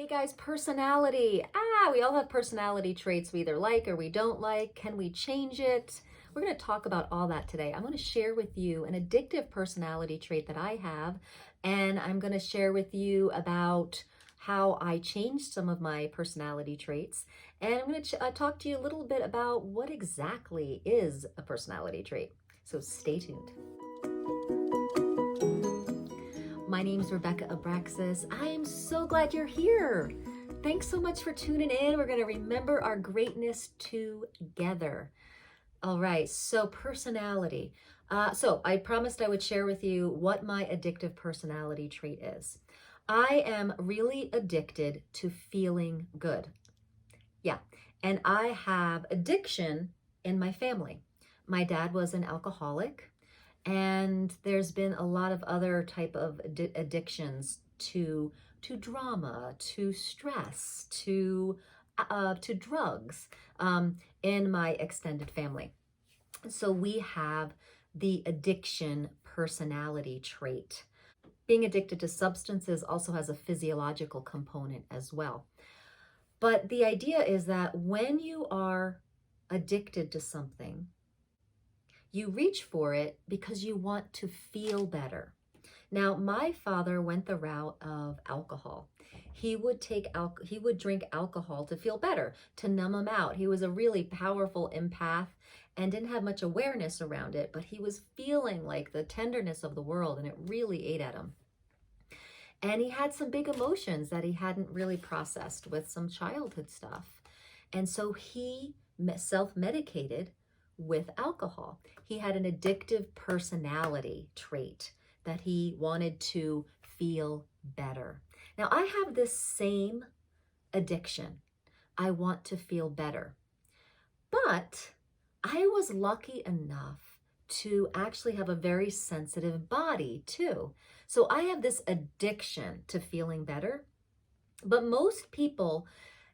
Hey guys, personality. We all have personality traits we either like or we don't like. Can we change it? We're going to talk about all that today. I'm going to share with you an addictive personality trait that I have, and I'm going to share with you about how I changed some of my personality traits. And I'm going to talk to you a little bit about what exactly is a personality trait. So stay tuned. My name is Rebecca Abraxas. I am so glad you're here. Thanks so much for tuning in. We're going to remember our greatness together. All right, so personality. So I promised I would share with you what my addictive personality trait is. I am really addicted to feeling good. Yeah, and I have addiction in my family. My dad was an alcoholic. And there's been a lot of other type of addictions to drama, to stress, to drugs in my extended family. So we have the addiction personality trait. Being addicted to substances also has a physiological component as well. But the idea is that when you are addicted to something, you reach for it because you want to feel better. Now, my father went the route of alcohol. He would drink alcohol to feel better, to numb him out. He was a really powerful empath and didn't have much awareness around it, but he was feeling like the tenderness of the world, and it really ate at him. And he had some big emotions that he hadn't really processed with some childhood stuff. And so he self-medicated with alcohol. He had an addictive personality trait that he wanted to feel better. Now, I have this same addiction. I want to feel better. But I was lucky enough to actually have a very sensitive body too. So I have this addiction to feeling better, but most people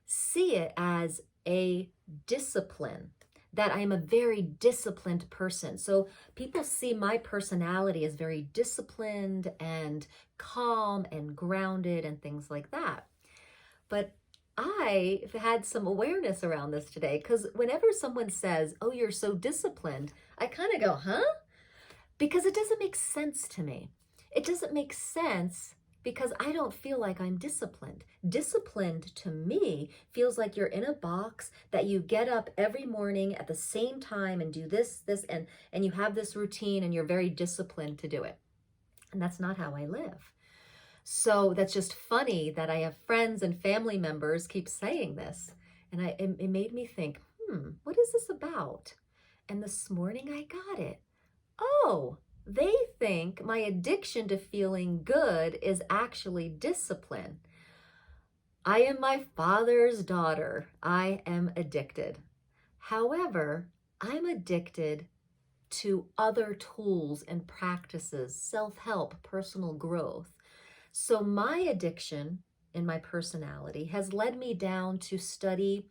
see it as a discipline, that I am a very disciplined person. So people see my personality as very disciplined and calm and grounded and things like that. But I've had some awareness around this today, because whenever someone says, "Oh, you're so disciplined," I kind of go, huh? Because it doesn't make sense to me. It doesn't make sense because I don't feel like I'm disciplined. Disciplined to me feels like you're in a box that you get up every morning at the same time and do this, and you have this routine and you're very disciplined to do it. And that's not how I live. So that's just funny that I have friends and family members keep saying this. And it made me think, what is this about? And this morning I got it. Oh, they think my addiction to feeling good is actually discipline. I am my father's daughter. I am addicted. However, I'm addicted to other tools and practices, self-help, personal growth. So my addiction in my personality has led me down to study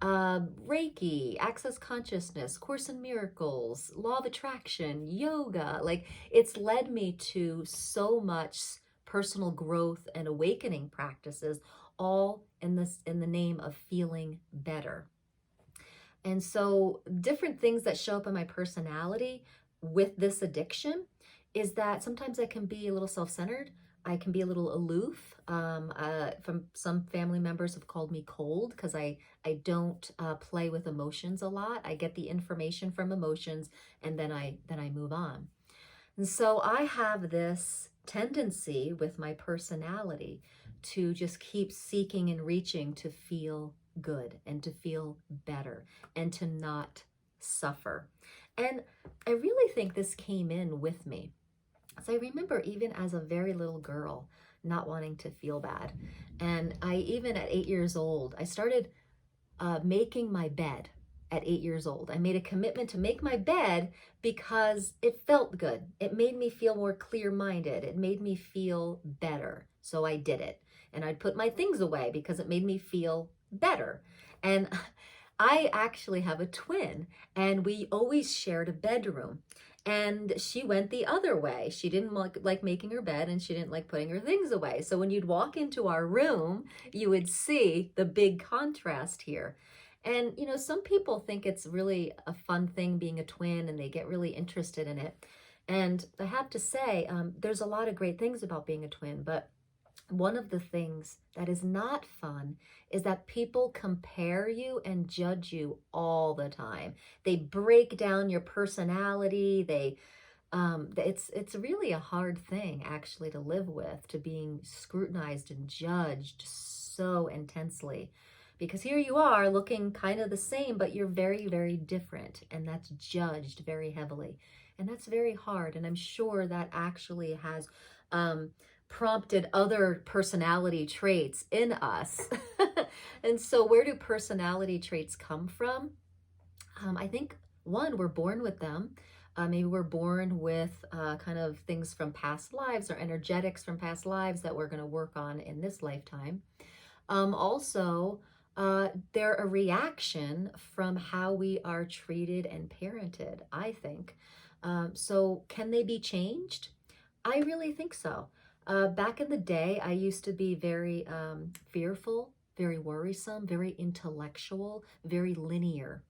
Reiki, Access Consciousness, Course in Miracles, Law of Attraction, yoga. Like, it's led me to so much personal growth and awakening practices, all in the name of feeling better. And so different things that show up in my personality with this addiction is that sometimes I can be a little self-centered. I can be a little aloof. From some family members have called me cold because I don't play with emotions a lot. I get the information from emotions and then I move on. And so I have this tendency with my personality to just keep seeking and reaching to feel good and to feel better and to not suffer. And I really think this came in with me. So I remember even as a very little girl not wanting to feel bad. And I even at 8 years old, I started making my bed at 8 years old. I made a commitment to make my bed because it felt good. It made me feel more clear-minded. It made me feel better. So I did it. And I'd put my things away because it made me feel better. And I actually have a twin, and we always shared a bedroom. And she went the other way. She didn't like making her bed, and she didn't like putting her things away. So when you'd walk into our room, you would see the big contrast here. And, you know, some people think it's really a fun thing being a twin, and they get really interested in it. And I have to say, there's a lot of great things about being a twin, but one of the things that is not fun is that people compare you and judge you all the time. They break down your personality. It's really a hard thing actually to live with, to being scrutinized and judged so intensely. Because here you are looking kind of the same, but you're very, very different, and that's judged very heavily. And that's very hard. And I'm sure that actually has prompted other personality traits in us. And so where do personality traits come from? I think one, we're born with them. Maybe we're born with kind of things from past lives or energetics from past lives that we're going to work on in this lifetime. Also, they're a reaction from how we are treated and parented, I think. So can they be changed? I really think so. Back in the day, I used to be very fearful, very worrisome, very intellectual, very linear,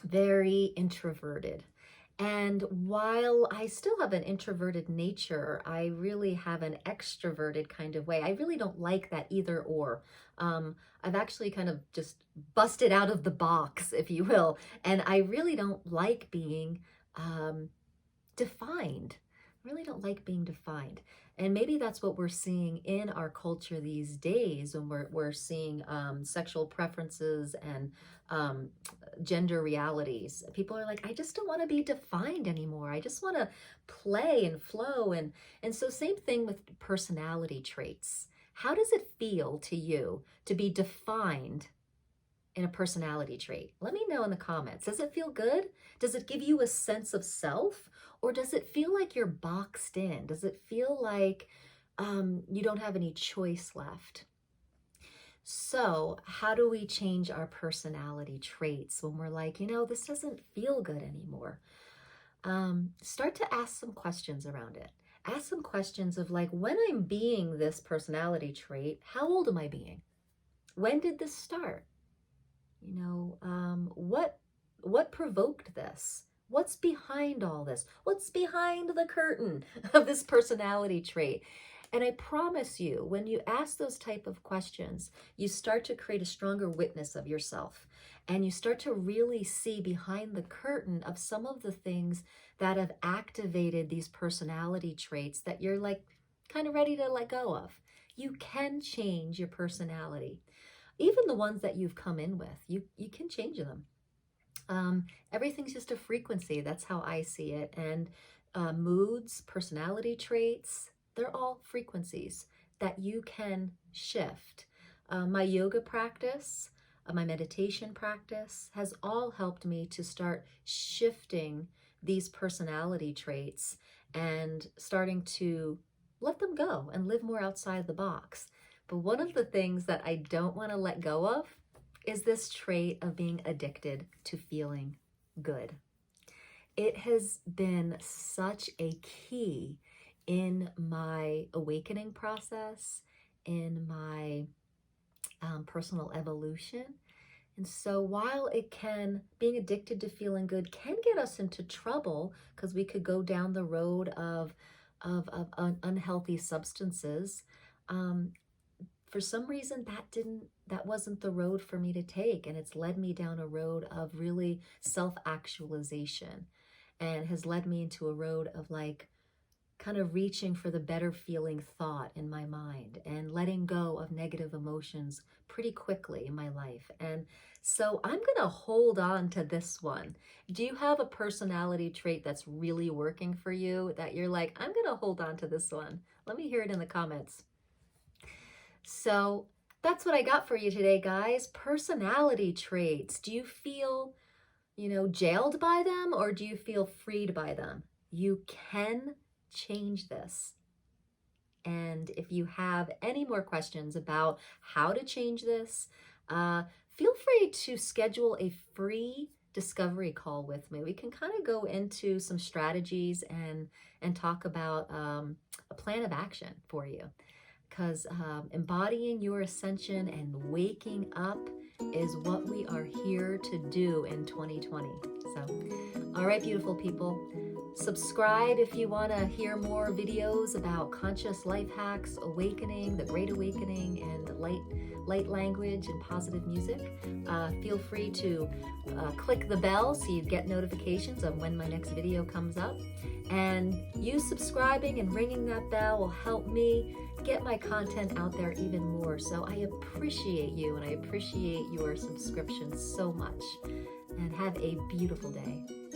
very introverted. And while I still have an introverted nature, I really have an extroverted kind of way. I really don't like that either or. I've actually kind of just busted out of the box, if you will. And I really don't like being defined. I really don't like being defined. And maybe that's what we're seeing in our culture these days when we're seeing sexual preferences and gender realities. People are like, I just don't want to be defined anymore. I just want to play and flow. And so same thing with personality traits. How does it feel to you to be defined in a personality trait? Let me know in the comments. Does it feel good? Does it give you a sense of self? Or does it feel like you're boxed in? Does it feel like you don't have any choice left? So how do we change our personality traits when we're like, you know, this doesn't feel good anymore? Start to ask some questions around it. Ask some questions of like, when I'm being this personality trait, how old am I being? When did this start? You know, what provoked this? What's behind all this? What's behind the curtain of this personality trait? And I promise you, when you ask those type of questions, you start to create a stronger witness of yourself. And you start to really see behind the curtain of some of the things that have activated these personality traits that you're like kind of ready to let go of. You can change your personality. Even the ones that you've come in with, you can change them. Everything's just a frequency. That's how I see it. And moods, personality traits, they're all frequencies that you can shift. My yoga practice, my meditation practice has all helped me to start shifting these personality traits and starting to let them go and live more outside the box. But one of the things that I don't want to let go of is this trait of being addicted to feeling good. It has been such a key in my awakening process, in my personal evolution. And so while being addicted to feeling good can get us into trouble because we could go down the road of unhealthy substances, for some reason that wasn't the road for me to take, and it's led me down a road of really self-actualization, and has led me into a road of like kind of reaching for the better feeling thought in my mind and letting go of negative emotions pretty quickly in my life. And so I'm going to hold on to this one. Do you have a personality trait that's really working for you that you're like, I'm going to hold on to this one? Let me hear it in the comments. So that's what I got for you today, guys. Personality traits. Do you feel, you know, jailed by them, or do you feel freed by them? You can change this. And if you have any more questions about how to change this, feel free to schedule a free discovery call with me. We can kind of go into some strategies and talk about a plan of action for you, because embodying your ascension and waking up is what we are here to do in 2020. So, all right, beautiful people, subscribe if you want to hear more videos about conscious life hacks, awakening, the great awakening, and light language and positive music. Feel free to click the bell so you get notifications of when my next video comes up. And you subscribing and ringing that bell will help me get my content out there even more. So I appreciate you, and I appreciate your subscription so much. And have a beautiful day.